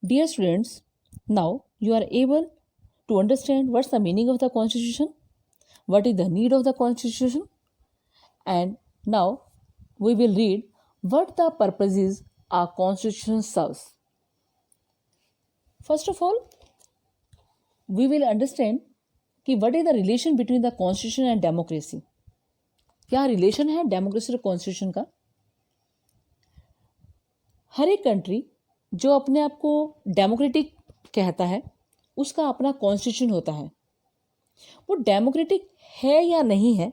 Dear students, now you are able to understand what's the meaning of the constitution, what is the need of the constitution, and now we will read what the purposes our constitution serves. First of all, we will understand कि what is the relation between the constitution and democracy. क्या relation है democracy और constitution का? हर एक country जो अपने आप को डेमोक्रेटिक कहता है उसका अपना कॉन्स्टिट्यूशन होता है. वो डेमोक्रेटिक है या नहीं है,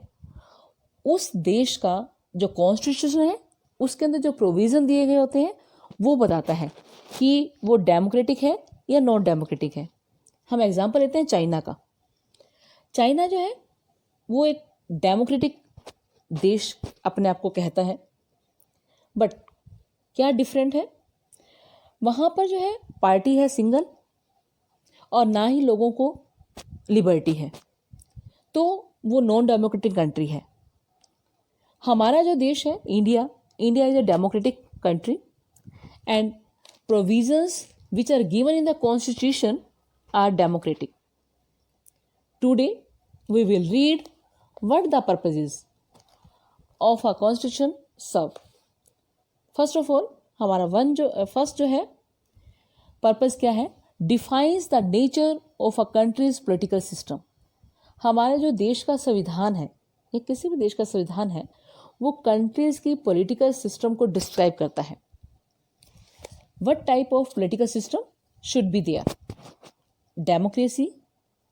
उस देश का जो कॉन्स्टिट्यूशन है उसके अंदर जो प्रोविज़न दिए गए होते हैं वो बताता है कि वो डेमोक्रेटिक है या नॉन डेमोक्रेटिक है. हम एग्जांपल लेते हैं चाइना का. चाइना जो है वो एक डेमोक्रेटिक देश अपने आप को कहता है, बट क्या डिफरेंट है? वहाँ पर जो है पार्टी है सिंगल और ना ही लोगों को लिबर्टी है, तो वो नॉन डेमोक्रेटिक कंट्री है. हमारा जो देश है India is a democratic country and provisions which are given in the constitution are democratic. Today we will read what the purposes of a constitution serve. First of all हमारा first जो है purpose क्या है? Defines the nature of a country's political system. हमारा जो देश का संविधान है या किसी भी देश का संविधान है वो कंट्रीज की पॉलिटिकल सिस्टम को डिस्क्राइब करता है. What type of political system should be there? Democracy,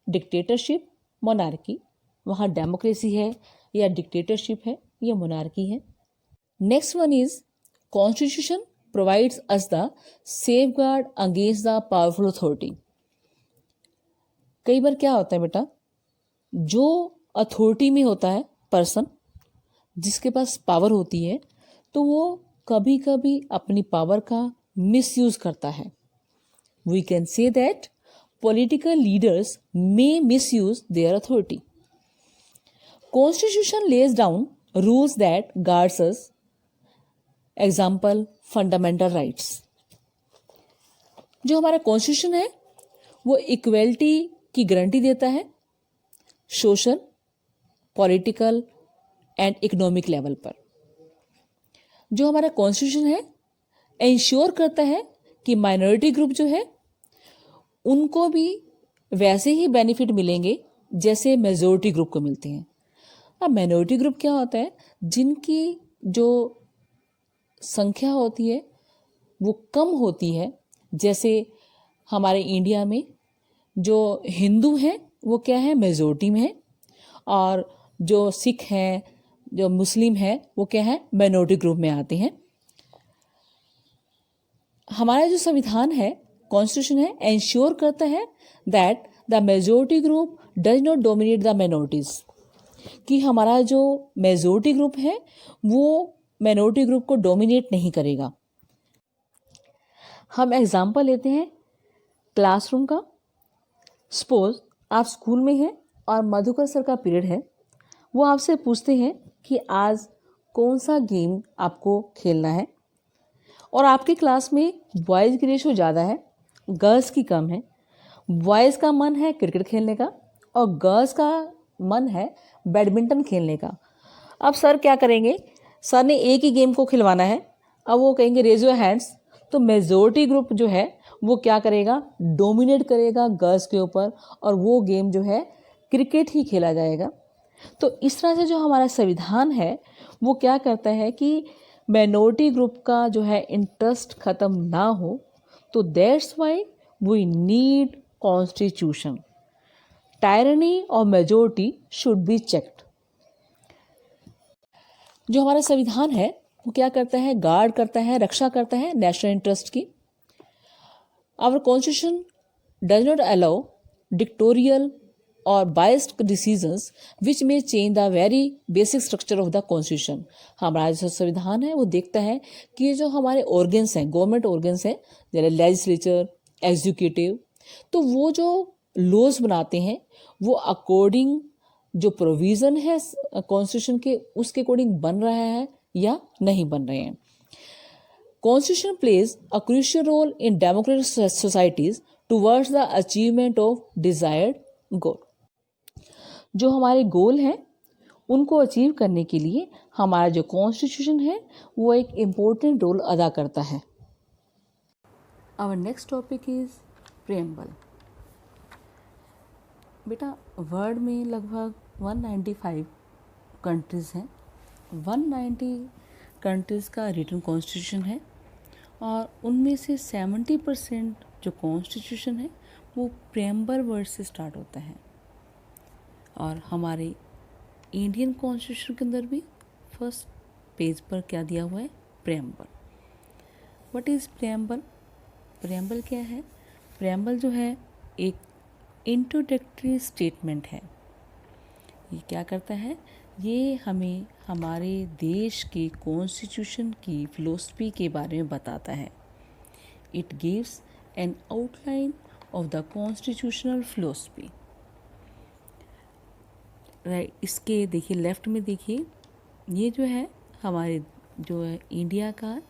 dictatorship, monarchy. वहाँ डेमोक्रेसी है या डिक्टेटरशिप है या मोनार्की है. Next one is constitution provides us the safeguard against the powerful authority. कई बार क्या होता है बेटा, जो अथॉरिटी में होता है पर्सन जिसके पास पावर होती है तो वो कभी कभी अपनी पावर का मिसयूज करता है. We can say that political leaders may misuse their authority. Constitution lays down rules that guards us. Example fundamental rights. जो हमारा कॉन्स्टिट्यूशन है वो इक्वलिटी की गारंटी देता है social, political and economic level पर. जो हमारा कॉन्स्टिट्यूशन है इंश्योर करता है कि माइनॉरिटी ग्रुप जो है उनको भी वैसे ही बेनिफिट मिलेंगे जैसे मेजॉरिटी ग्रुप को मिलते हैं. अब माइनॉरिटी ग्रुप क्या होता है? जिनकी जो संख्या होती है वो कम होती है. जैसे हमारे इंडिया में जो हिंदू हैं वो क्या है? मेजॉरिटी में है, और जो सिख हैं, जो मुस्लिम हैं वो क्या है? माइनॉरिटी ग्रुप में आते हैं. हमारा जो संविधान है, कॉन्स्टिट्यूशन है, इंश्योर करता है that the majority group does not dominate the minorities. कि हमारा जो मेजॉरिटी ग्रुप है वो माइनॉरिटी ग्रुप को डोमिनेट नहीं करेगा. हम एग्जाम्पल लेते हैं क्लासरूम का. सपोज आप स्कूल में हैं और मधुकर सर का पीरियड है. वो आपसे पूछते हैं कि आज कौन सा गेम आपको खेलना है, और आपकी क्लास में बॉयज़ की रेशो ज़्यादा है, गर्ल्स की कम है. बॉयज़ का मन है क्रिकेट खेलने का और गर्ल्स का मन है बैडमिंटन खेलने का. अब सर क्या करेंगे? सर ने एक ही गेम को खिलवाना है. अब वो कहेंगे रेज योर हैंड्स, तो मेजॉरिटी ग्रुप जो है वो क्या करेगा? डोमिनेट करेगा गर्ल्स के ऊपर, और वो गेम जो है क्रिकेट ही खेला जाएगा. तो इस तरह से जो हमारा संविधान है वो क्या करता है कि माइनॉरिटी ग्रुप का जो है इंटरेस्ट ख़त्म ना हो. तो that's why we need constitution. Tyranny और मेजॉरिटी शुड बी चेक्ड. जो हमारा संविधान है वो क्या करता है? गार्ड करता है, रक्षा करता है नेशनल इंटरेस्ट की. Our constitution does not allow dictatorial और biased decisions which may change the very basic structure of the constitution. हमारा जो संविधान है वो देखता है कि जो हमारे ऑर्गन्स हैं, गवर्नमेंट ऑर्गन्स हैं, जैसे लेजिस्लेचर, एग्जीक्यूटिव, तो वो जो लॉज बनाते हैं वो अकॉर्डिंग जो प्रोविज़न है कॉन्स्टिट्यूशन के उसके अकॉर्डिंग बन रहा है या नहीं बन रहे हैं. Constitution plays a crucial role in democratic societies towards the achievement of desired goal. जो हमारे गोल हैं उनको अचीव करने के लिए हमारा जो कॉन्स्टिट्यूशन है वो एक इम्पोर्टेंट रोल अदा करता है. Our next topic is preamble. बेटा वर्ल्ड में लगभग 195 कंट्रीज़ हैं. 190 कंट्रीज़ का रिटन कॉन्स्टिट्यूशन है और उनमें से 70% जो कॉन्स्टिट्यूशन है वो प्रेम्बल वर्ड से स्टार्ट होता है. और हमारे इंडियन कॉन्स्टिट्यूशन के अंदर भी फर्स्ट पेज पर क्या दिया हुआ है? Preamble. What is preamble? Preamble क्या है? प्रेम्बल जो है एक इंट्रोडक्टरी स्टेटमेंट है. ये क्या करता है? ये हमें हमारे देश के कॉन्स्टिट्यूशन की फिलोसफी के बारे में बताता है. It gives an outline of the constitutional philosophy. Right, इसके देखिए लेफ्ट में देखिए, ये जो है हमारे जो है इंडिया का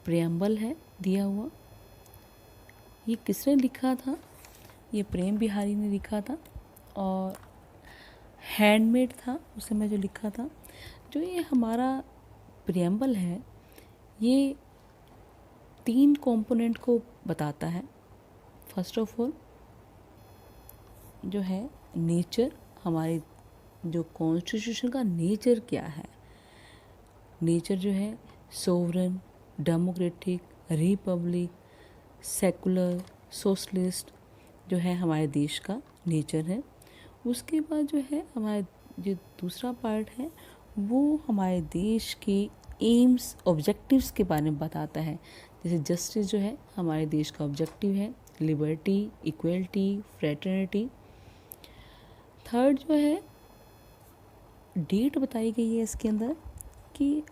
प्रेम्बल है दिया हुआ. ये किसने लिखा था? ये प्रेम बिहारी ने लिखा था और हैंडमेड था उस समय जो लिखा था. जो ये हमारा प्रेम्बल है ये 3 कंपोनेंट को बताता है. फर्स्ट ऑफ ऑल जो है नेचर, हमारे जो कॉन्स्टिट्यूशन का नेचर क्या है. नेचर जो है sovereign, democratic, Republic, secular, socialist जो है हमारे देश का नेचर है. उसके बाद जो है हमारे जो दूसरा पार्ट है वो हमारे देश के एम्स, ऑब्जेक्टिव्स के बारे में बताता है. जैसे जस्टिस जो है हमारे देश का ऑब्जेक्टिव है, लिबर्टी, इक्वलिटी, फ्रेटर्निटी. थर्ड जो है डेट बताई गई है इसके अंदर कि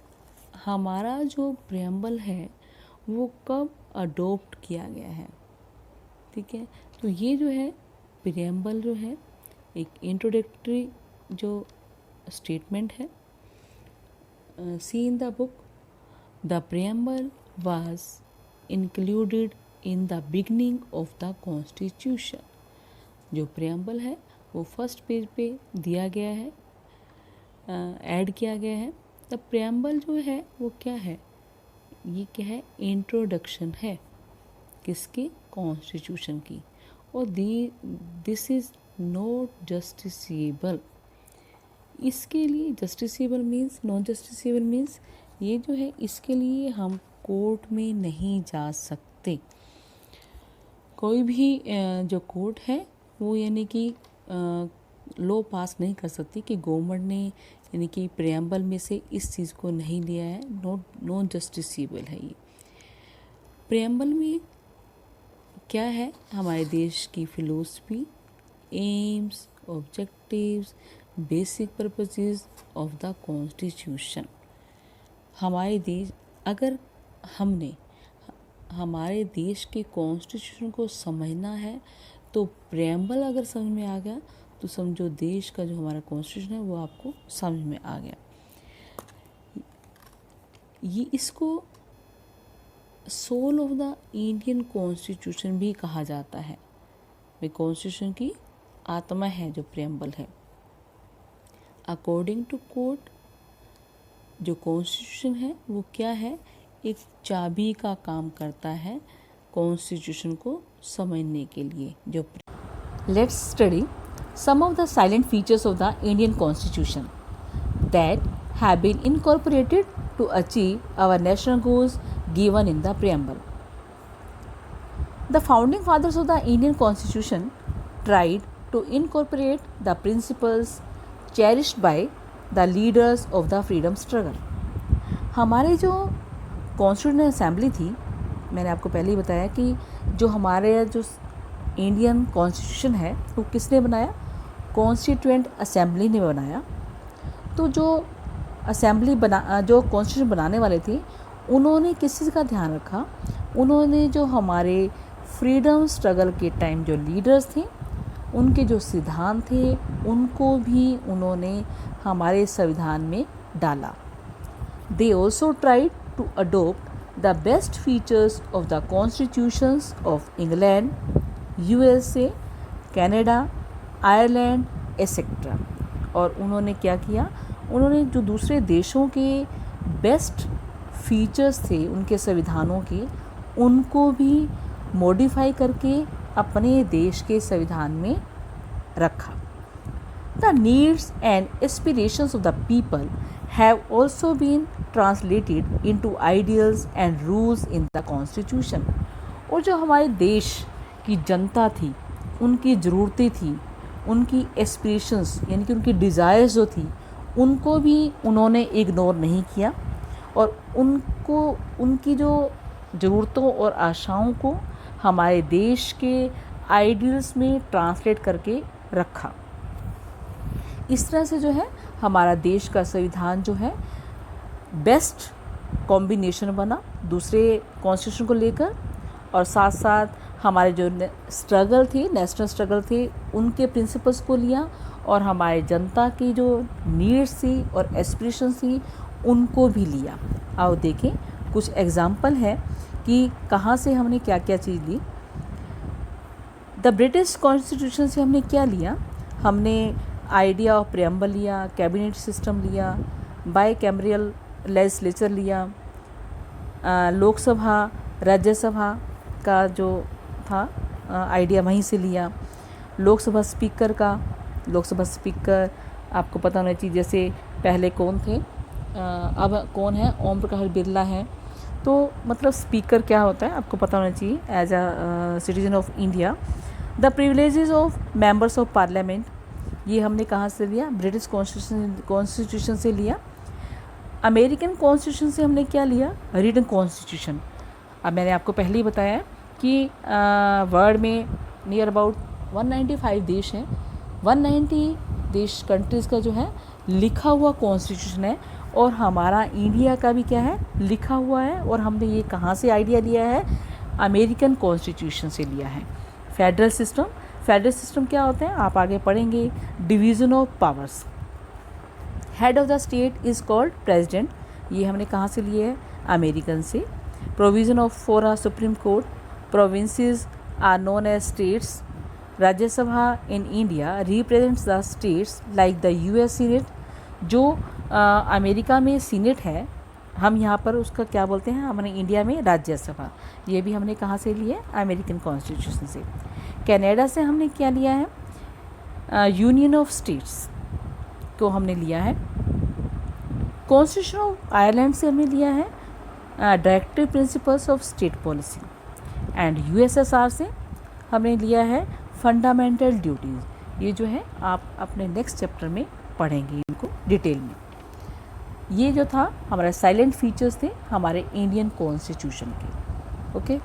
हमारा जो प्रेम्बल है वो कब अडॉप्ट किया गया है. ठीक है, तो ये जो है प्रेम्बल जो है एक इंट्रोडक्टरी जो स्टेटमेंट है. See in the book the preamble was included in the beginning of the constitution. जो प्रेम्बल है वो फर्स्ट पेज पे दिया गया है, ऐड किया गया है. द प्रेम्बल जो है वो क्या है? ये क्या है? इंट्रोडक्शन है किसकी? कॉन्स्टिट्यूशन की. और दिस इज़ नॉट जस्टिसेबल. इसके लिए justiciable means, non justiciable means ये जो है इसके लिए हम कोर्ट में नहीं जा सकते. कोई भी जो कोर्ट है वो यानी कि लॉ पास नहीं कर सकती कि गवर्नमेंट ने यानी कि प्रेम्बल में से इस चीज़ को नहीं लिया है. नॉन जस्टिसेबल है ये. प्रेम्बल में क्या है? हमारे देश की philosophy, AIIMS, objectives, basic purposes of the constitution. हमारे देश, अगर हमने हमारे देश के कॉन्स्टिट्यूशन को समझना है तो प्रेम्बल अगर समझ में आ गया तो समझो देश का जो हमारा कॉन्स्टिट्यूशन है वो आपको समझ में आ गया. ये इसको soul of the Indian constitution भी कहा जाता है. वे कॉन्स्टिट्यूशन की आत्मा है जो प्रेम्बल है. अकॉर्डिंग टू कोर्ट जो कॉन्स्टिट्यूशन है वो क्या है? एक चाबी का काम करता है कॉन्स्टिट्यूशन को समझने के लिए. जो let's study some of the silent features of the Indian Constitution that have been incorporated to achieve our national goals given in the preamble. The founding fathers of the Indian Constitution tried to incorporate the principles cherished by the leaders of the freedom struggle. हमारे जो constitutional assembly थी, मैंने आपको पहले ही बताया कि जो हमारे जो इंडियन कॉन्स्टिट्यूशन है वो किसने बनाया? कॉन्स्टिट्यूएंट असेंबली ने बनाया. तो जो असेंबली जो कॉन्स्टिट्यूशन बनाने वाले थे उन्होंने किस चीज़ का ध्यान रखा? उन्होंने जो हमारे फ्रीडम स्ट्रगल के टाइम जो लीडर्स थे उनके जो सिद्धांत थे उनको भी उन्होंने हमारे संविधान में डाला. They also tried to adopt the best features of the constitutions of England, USA, Canada, Ireland etcetera. और उन्होंने क्या किया, उन्होंने जो दूसरे देशों के बेस्ट फीचर्स थे उनके संविधानों के, उनको भी मॉडिफाई करके अपने देश के संविधान में रखा। The needs and aspirations of the people have also been translated into ideals and rules in the constitution। और जो हमारे देश की जनता थी, उनकी ज़रूरतें थी, उनकी एस्पिरेशंस यानी कि उनकी डिज़ायर्स जो थी, उनको भी उन्होंने इग्नोर नहीं किया और उनको उनकी जो ज़रूरतों और आशाओं को हमारे देश के आइडियल्स में ट्रांसलेट करके रखा। इस तरह से जो है हमारा देश का संविधान जो है बेस्ट कॉम्बिनेशन बना दूसरे कॉन्स्टिट्यूशन को लेकर, और साथ साथ हमारे जो स्ट्रगल थी, नेशनल स्ट्रगल थे, उनके प्रिंसिपल्स को लिया और हमारे जनता की जो नीड्स थी और एस्पिरेशन थी उनको भी लिया। आओ देखें कुछ एग्जाम्पल है कि कहाँ से हमने क्या क्या चीज़ ली। द ब्रिटिश कॉन्स्टिट्यूशन से हमने क्या लिया, हमने आइडिया ऑफ प्रेम्बल लिया, कैबिनेट सिस्टम लिया, बाई कैमरियल लेजिस्लेचर लिया, लोकसभा राज्यसभा का जो था आइडिया वहीं से लिया, लोकसभा स्पीकर आपको पता होना चाहिए, जैसे पहले कौन थे, अब कौन है, ओम प्रकाश बिरला हैं। तो मतलब स्पीकर क्या होता है आपको पता होना चाहिए as a citizen of India. The privileges of members of parliament, ये हमने कहाँ से लिया, ब्रिटिश कॉन्स्टिट्यूशन से लिया। अमेरिकन कॉन्स्टिट्यूशन से हमने क्या लिया, रिटन कॉन्स्टिट्यूशन। अब मैंने आपको पहले ही बताया कि वर्ल्ड में नियर अबाउट 195 देश हैं, 190 देश कंट्रीज़ का जो है लिखा हुआ कॉन्स्टिट्यूशन है, और हमारा इंडिया का भी क्या है, लिखा हुआ है। और हमने ये कहाँ से आइडिया लिया है, अमेरिकन कॉन्स्टिट्यूशन से लिया है। फेडरल सिस्टम क्या होता है आप आगे पढ़ेंगे। Division of powers, head of the state is called president, ये हमने कहाँ से लिए है, अमेरिकन से। Provision of for a supreme court, provinces are known as states. Rajya Sabha in India represents the states like the US senate, जो America में senate है, हम यहाँ पर उसका क्या बोलते हैं, हमारे इंडिया में राज्यसभा। ये भी हमने कहाँ से लिया, अमेरिकन कॉन्स्टिट्यूशन से। कनाडा से हमने क्या लिया है, यूनियन ऑफ स्टेट्स को हमने लिया है। कॉन्स्टिट्यूशन ऑफ आयरलैंड से हमने लिया है directive principles of state policy. And USSR से हमने लिया है फंडामेंटल ड्यूटीज़। ये जो है आप अपने नेक्स्ट चैप्टर में पढ़ेंगे इनको डिटेल में। ये जो था हमारा साइलेंट फीचर्स थे हमारे इंडियन कॉन्स्टिट्यूशन के। ओके।